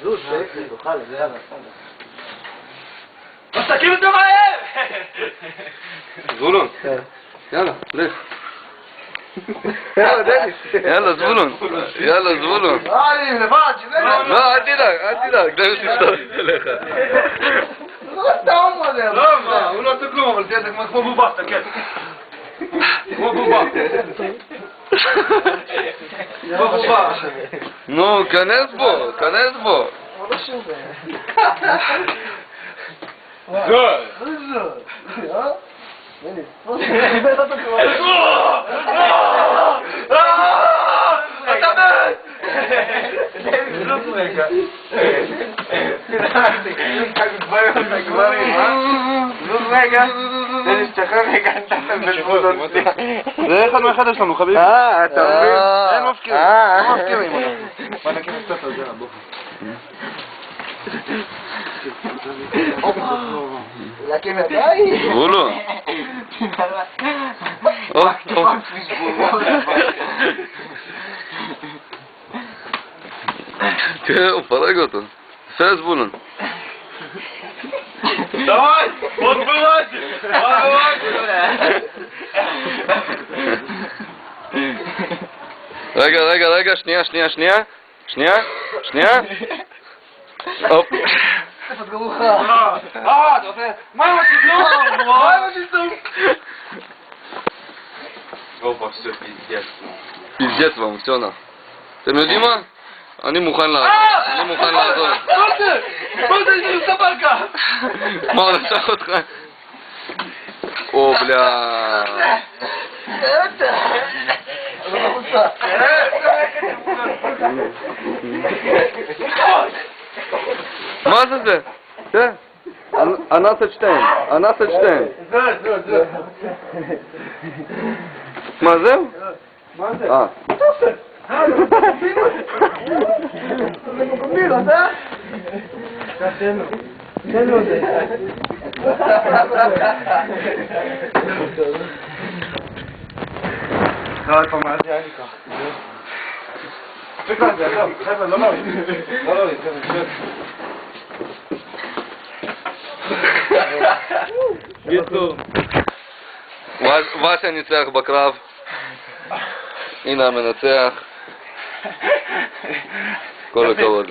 זוז, תאכל, יאללה. אז תקים אותו מהר! זבולון, יאללה, לך. יאללה, דניס. יאללה, זבולון. יאללה, זבולון. אני לבד, שזה... לא, אל תדאג, דניס מסתובב אליך. לא סתם הוא זה. לא, מה, הוא לא עושה כלום, אבל תהיה זה כמו בובה, תסתכל. כמו בובה. כמו בובה. נו, כנס בו. לא שווה. גול! דניס. אתה מת! זוז רגע. זוז רגע. דניס, תשחרר רגע. זה אחד מאחד יש לנו, חביבי. אתה מבין? אין מפקירים. לא מפקירים אותנו. בוא נקים קצת על זה, בוא. להקים ידיים. זבולון. טוב. תראה, הוא פרק אותו. בסדר, זבולון. давай! Вот вылазит! רגע, שנייה. הופ. איפה תגרוך? אתה רוצה... מה עם השיזום? Опа, все, пиздец. פז'ט вам, все на. אתם יודעים מה? אני מוכן לעזור. מה זה סבלקה? מה, הוא נשך אותך? או, בלה... מה זה? תראה, אנסת שתיים. מה זהו? מה זה? זה מקומביל, אתה? תנו את זה. לא, פה מה זה היה לי כך. תפק לזה, חבר'ה, לא נוריד. קיצור. וסיה ניצח בקרב. הנה המנצח. כל הכבוד.